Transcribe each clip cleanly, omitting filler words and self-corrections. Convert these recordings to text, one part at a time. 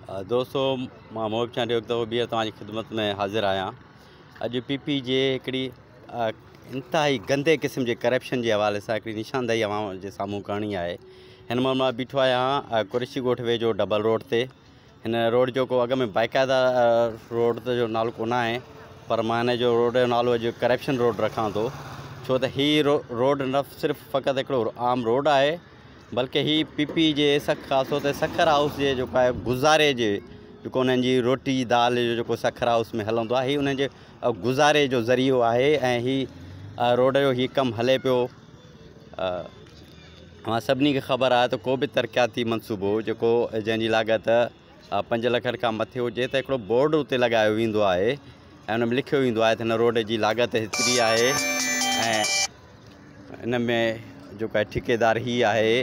दोस्तों मां मोहिब चांडियो हिकु दफ़ो ॿीहर तव्हांजी ख़िदमत में हाज़िर आहियां। अॼु पीपी जे हिकिड़ी इंतिहाई गंदे क़िस्म जे करप्शन जे हवाले सां हिकिड़ी निशानदेही अवां जे साम्हूं करणी आहे। हिन महिल मां बीठो आहियां कुरेशी ॻोठ वेझो डबल रोड ते। हिन रोड जो को अॻ में बाक़ाइदा रोड जो नालो कोन आहे, पर मां हिन जो रोड जो नालो अॼु करप्शन रोड रखां थो, छो त हीअ रोड न सिर्फ़ु फ़क़ति हिकिड़ो आम रोड आहे, बल्कि ही पीपी जे ख़ासि तौर ते सखर हाउस जे जेको आहे गुज़ारे जे जेको उन्हनि जी रोटी दाल जो जेको सखर हाउस में हलंदो आहे, हीअ उन्हनि जे गुज़ारे जो ज़रियो आहे। ऐं हीअ रोड जो हीअ कमु हले पियो। मां सभिनी खे ख़बर आहे त को बि तरक़ियाती मनसूबो जेको जंहिंजी लाॻत 5 लख खां मथे हुजे त हिकिड़ो बोर्ड उते लॻायो वेंदो आहे ऐं उन में लिखियो वेंदो आहे त हिन रोड जी लाॻत हेतिरी आहे ऐं हिन में जेको आहे ठेकेदार हीअ आहे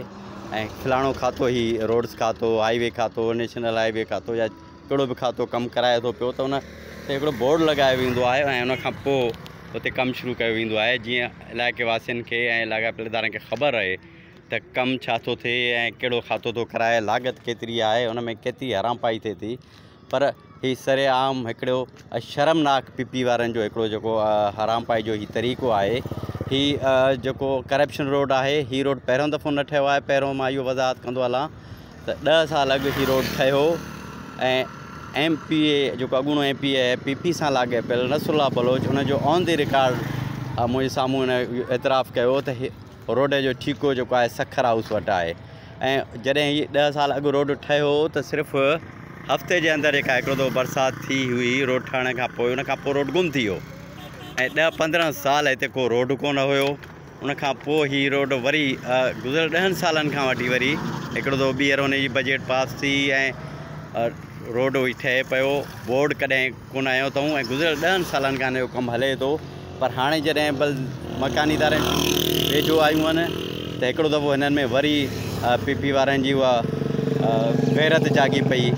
ऐं फलाणो खातो ही रोड्स खातो, हाईवे खातो, नेशनल हाईवे खातो या कहिड़ो बि खातो कमु कराए थो पियो, त उन ते हिकिड़ो बोर्ड लॻायो वेंदो आहे ऐं उनखां पोइ उते कमु शुरू कयो वेंदो आहे, जीअं इलाइक़े वासियुनि खे ऐं लाॻापियल इदारनि खे ख़बर रहे त कमु छा थो थिए ऐं कहिड़ो खातो थो कराए, लागत केतिरी आहे, उन में केतिरी हरामपाई थिए थी। पर हीअ सरेआम हिकिड़ो शर्मनाक पीपी वारनि जो हिकिड़ो जेको हरामपाई जो हीअ तरीक़ो आहे। हीअ जेको करप्शन रोड आहे, हीअ रोड पहिरियों दफ़ो न ठहियो आहे। पहिरियों मां इहो वज़ाहत कंदो हलां त 10 साल अॻु हीअ रोड ठहियो ऐं MPA जेको अॻूणो MP आहे पीपी सां लाॻापियल नसरुल्ला बलोच हुनजो ऑन द रिकॉर्ड मुंहिंजे साम्हूं हिन एतिराफ़ु कयो त रोड जो ठीको जेको आहे सखर हाउस वटि आहे। ऐं जॾहिं हीअ 10 साल अॻु रोड ठहियो त सिर्फ़ु हफ़्ते जे अंदरि जेका हिकिड़ो दफ़ो बरसाति थी हुई रोड ठहण खां पोइ, उन खां पोइ रोड गुम थी वियो ऐं 10-15 साल हिते को रोड कोन हुयो। उनखां पोइ ही रोड वरी गुज़िरियल 10 सालनि खां वठी वरी हिकिड़ो दफ़ो ॿीहर हुन जी बजट पास थी ऐं रोड हुई ठहे पियो, बोर्ड कॾहिं कोन आयो अथऊं ऐं गुज़िरियल 10 सालनि खां हिन जो कमु हले थो। पर हाणे जॾहिं मकानी इदारनि वेझो आयूं आहिनि त हिकिड़ो दफ़ो हिननि में वरी पीपी वारनि जी उहा गैरत जागी पई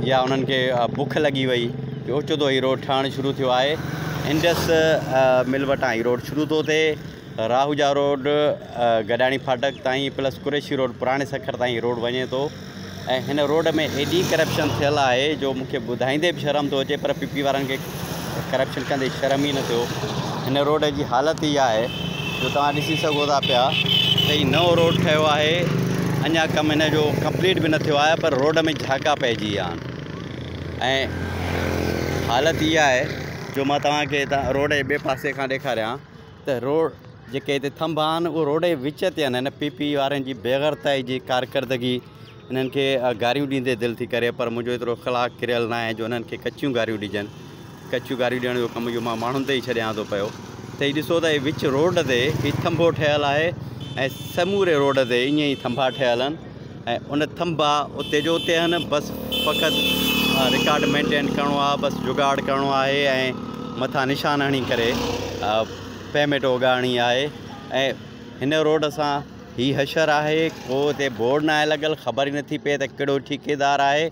या उन्हनि खे बुख लॻी वई कि ओचितो ही रोड ठहणु शुरू थियो आहे। इंडस मिल वटां ही रोड शुरू थो थिए, राहूजा रोड गडाणी फाटक ताईं प्लस कुरेशी रोड पुराणे सखर ताईं रोड वञे थो ऐं हिन रोड में एॾी करप्शन थियल आहे जो मूंखे ॿुधाईंदे बि शर्म थो अचे, पर पीपी वारनि खे करप्शन कंदे शर्म ई न थियो। हिन रोड जी हालत इहा आहे जो तव्हां ॾिसी सघो था पिया त हीउ नओं रोड ठहियो आहे, अञा कमु हिन जो कंप्लीट बि न थियो आहे, पर रोड में झाका पइजी विया आहिनि। ऐं हालत इहा आहे जो मां तव्हांखे रोड जे ॿिए पासे खां ॾेखारियां त रोड जेके हिते थंभ आहिनि उहे रोड जे विच ते आहिनि। हिन पीपी वारनि जी बेग़रताई जी कारकर्दगी हिननि खे गारियूं ॾींदे दिलि थी करे, पर मुंहिंजो एतिरो अख़लाक़ किरियल न आहे जो हिननि खे कचियूं गारियूं ॾिजनि। कचियूं गारियूं ॾियण जो कमु इहो मां माण्हुनि ते ई छॾियां थो पियो। त हीउ ॾिसो त हीउ विच रोड ते हीउ थंभो ठहियलु आहे ऐं समूरे रोड ते ईअं ई थंभा ठहियल आहिनि ऐं उन थंभा उते जो उते आहिनि। बसि फ़क़ति रिकॉर्ड मेंटेन करिणो आहे, बसि जुगाड़ करिणो आहे ऐं मथां निशान हणी करे पेमेंट उगाइणी आहे। ऐं हिन रोड सां हीअ हशर आहे, को हिते बोर्ड न आहे लॻल, ख़बर ई नथी पए त कहिड़ो ठेकेदार आहे।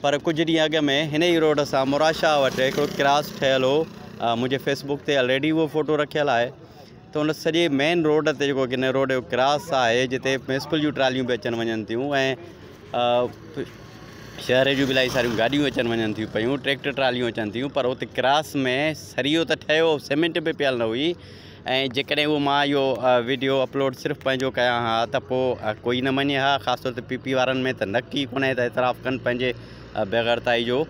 पर कुझु ॾींहं अॻ में हिन ई रोड सां मुराशाह वटि हिकिड़ो क्रास ठहियलु हो, मुंहिंजे फेसबुक ते ऑलरेडी उहो फ़ोटो रखियलु आहे। त उन सॼे मेन रोड ते जेको हिन रोड जो क्रास आहे जिते म्यूनिसिपल जूं ट्रालियूं बि अचनि वञनि थियूं ऐं शहर जूं बि इलाही सारियूं गाॾियूं अचनि वञनि थियूं पियूं, ट्रैक्टर ट्रालियूं अचनि थियूं, पर उते क्रास में सरियो त ठहियो, सीमेंट बि पियल न हुई। ऐं जेकॾहिं उहो मां इहो वीडियो अपलोड सिर्फ़ु पंहिंजो कयां हा त पोइ कोई न मञे हा, ख़ासि तौर ते पीपी वारनि में त नकी कोन्हे त एतिराफ़ु कनि पंहिंजे बेग़रताई जो।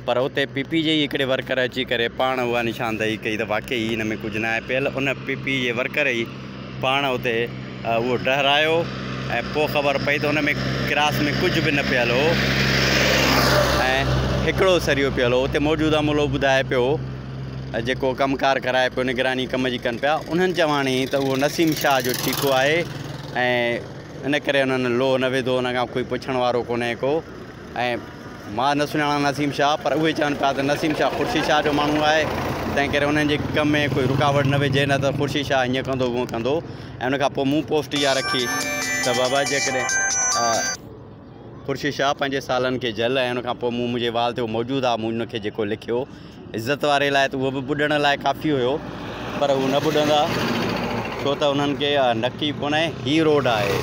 पर उते पीपी जे ई हिकिड़े वर्कर अची करे पाण उहा निशानदेही कई त वाक़ई हिन में कुझु न आहे पियल। उन पीपी जे वर्कर ई पाण उते उहो डहरायो ऐं पोइ ख़बर पई त उन में क्रास में कुझु बि न पियल हो ऐं हिकिड़ो सरियो पियल हो। उते मौजूदा मुलो ॿुधाए पियो जेको कमकार कराए पियो, निगरानी कम जी कनि पिया, उन्हनि चवाणी त उहो नसीम शाह जो ठीको आहे ऐं इन करे उन्हनि लो न विधो, उन खां कोई पुछण वारो कोन्हे को। ऐं मां न सुञाणा नसीम शाह, पर उहे चवनि पिया त नसीम शाह ख़ुर्शीद शाह जो माण्हू आहे, तंहिं करे उन्हनि जे कम में कोई रुकावट न विझे, न त ख़ुर्शीद शाह हीअं कंदो हूअं कंदो। ऐं उनखां पोइ मूं पोस्ट इहा रखी त बाबा जेकॾहिं ख़ुर्शीद शाह 5 सालनि खे जेल ऐं उनखां पोइ मूं मुंहिंजे वाल ते मौजूदु आहे, मूं हुनखे जेको लिखियो इज़त वारे लाइ त उहो बि ॿुॾण लाइ काफ़ी हुयो, पर उहो न ॿुॾंदा छो त उन्हनि खे नकी कोन्हे। हीअ रोड आहे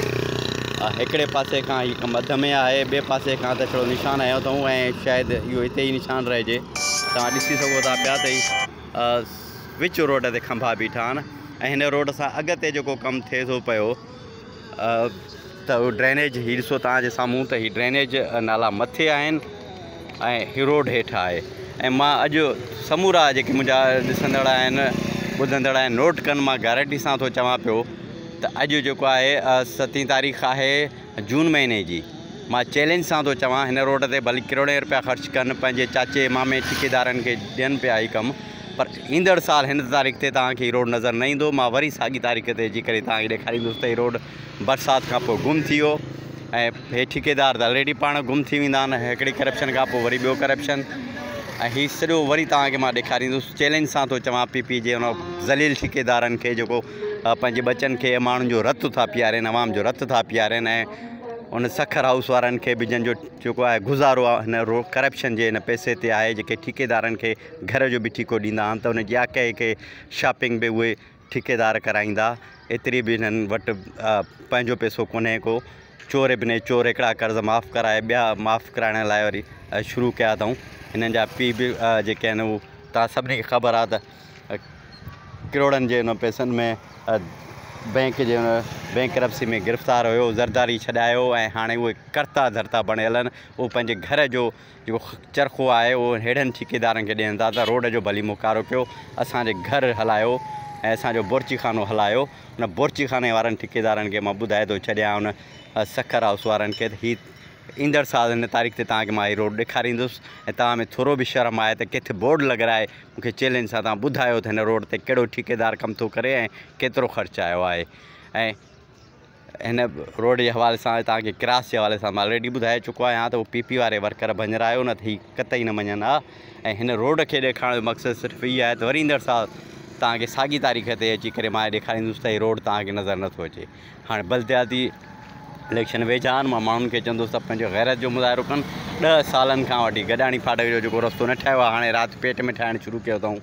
हिकिड़े पासे खां हीउ कमु अध में आहे, ॿिए पासे खां त हिकिड़ो निशान आयो अथऊं ऐं शायदि इहो हिते ई निशान रहिजे। तव्हां ॾिसी सघो था पिया त विच रोड ते खंभा बीठा आहिनि ऐं हिन रोड सां अॻिते जेको कमु थिए थो पियो त उहो ड्रेनेज, हीउ ॾिसो तव्हांजे साम्हूं त हीउ ड्रेनेज नाला मथे आहिनि ऐं हीउ रोड हेठि आहे। ऐं मां अॼु समूरा जेके मुंहिंजा ॾिसंदड़ आहिनि, ॿुधंदड़ आहिनि, नोट कनि, मां गारंटी सां थो चवां पियो त अॼु जेको आहे 7 तारीख़ आहे जून महीने जी। मां चैलेंज सां थो चवां, हिन रोड ते भली करोड़े रुपया ख़र्च कनि, पंहिंजे चाचे मामे ठेकेदारनि खे ॾियनि पिया ही कमु, पर ईंदड़ साल हिन तारीख़ ते तव्हांखे हीउ रोड नज़र न ईंदो। मां वरी साॻी तारीख़ ते अची करे तव्हांखे ॾेखारींदुसि त हीउ रोड बरसाति खां पोइ गुम थी वियो ऐं हे ठेकेदार त ऑलरेडी पाण गुम थी वेंदा आहिनि, हिकिड़ी करप्शन खां पोइ वरी ॿियो करप्शन, ऐं हीउ सॼो वरी तव्हांखे मां ॾेखारींदुसि। चैलेंज सां थो चवां PP जे उन ज़लील ठेकेदारनि खे जेको पंहिंजे बचनि खे, माण्हुनि जो रतु था पीआरनि, अवाम जो रतु था पीआरनि, ऐं उन सखर हाउस वारनि खे बि जंहिंजो जेको आहे गुज़ारो आहे हिन करप्शन जे हिन पैसे ते आहे, जेके ठेकेदारनि खे घर जो बि ठीको ॾींदा आहिनि, त उनजी आके शॉपिंग बि उहे ठेकेदार कराईंदा। एतिरी बि हिननि वटि पंहिंजो पैसो कोन्हे को। चोर बिने चोर, हिकिड़ा कर्ज़ माफ़ु कराए ॿिया माफ़ु कराइण लाइ वरी शुरू कया अथऊं। हिननि जा पीउ बि जेके आहिनि उहे तव्हां सभिनी खे ख़बर आहे त करोड़नि जे हुन पैसनि में बैंक जे बैंकरप्सी में गिरफ़्तार हुयो, ज़रदारी छॾायो ऐं हाणे उहे करता धरता बणे हलनि। उहो पंहिंजे घर जो जेको चरखो आहे उहो हेड़नि ठेकेदारनि खे ॾियनि था त रोड जो भली मुकारो कयो, असांजे घर हलायो ऐं असांजो बुर्चीखानो हलायो। उन बुर्चीखाने वारनि ठेकेदारनि खे मां ॿुधाए थो छॾियां, उन सखर हाउस वारनि खे, त हीउ ईंदड़ साल हिन तारीख़ ते तव्हांखे मां हीउ रोड ॾेखारींदुसि ऐं तव्हां में थोरो बि शर्म आहे त किथे बोर्ड लॻाए मूंखे चैलेंज सां तव्हां ॿुधायो त हिन रोड ते कहिड़ो ठेकेदार कमु थो करे ऐं केतिरो ख़र्चु आयो आहे। ऐं हिन रोड जे हवाले सां तव्हांखे क्रास जे हवाले सां मां ऑलरेडी ॿुधाए चुको आहियां त उहो PP वारे वर्कर भंजरायो न, त हीउ कतई न मञनि हा। ऐं हिन रोड खे ॾेखारण जो मक़सदु सिर्फ़ु इहो आहे त वरी ईंदड़ साल तव्हांखे साॻी तारीख़ ते अची करे मां ॾेखारींदुसि त हीउ रोड तव्हांखे नज़र नथो अचे। हाणे बल्दियाती इलेक्शन वेझा आहिनि, मां माण्हुनि खे चवंदुसि त पंहिंजो गैरत जो मुज़ाहिरो कनि। 10 सालनि खां वठी गॾाणी फाटक जो जेको रस्तो न ठाहियो आहे, हाणे राति पेट में ठाहिणु शुरू कयो अथऊं।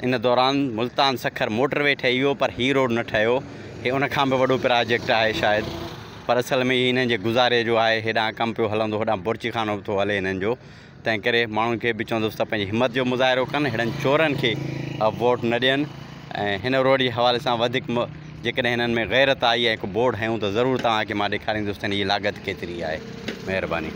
इन दौरान मुल्तान सखर मोटरवे ठही वियो, पर हीउ रोड न ठहियो। हे उनखां बि वॾो प्रोजेक्ट आहे शायदि, पर असल में हिननि जे गुज़ारे जो आहे, हेॾां कमु पियो हलंदो, होॾां बुर्चीखानो बि थो हले हिननि जो। तंहिं करे माण्हुनि खे बि चवंदुसि त पंहिंजी हिमत जो मुज़ाहिरो कनि, हेड़नि चोरनि खे वोट न ॾियनि। ऐं हिन रोड जे हवाले सां वधीक जेकॾहिं हिननि में गैरत आई ऐं हिकु बोर्ड हयूं त ज़रूरु तव्हांखे मां ॾेखारींदुसि त हिन जी लागत केतिरी आहे। महिरबानी।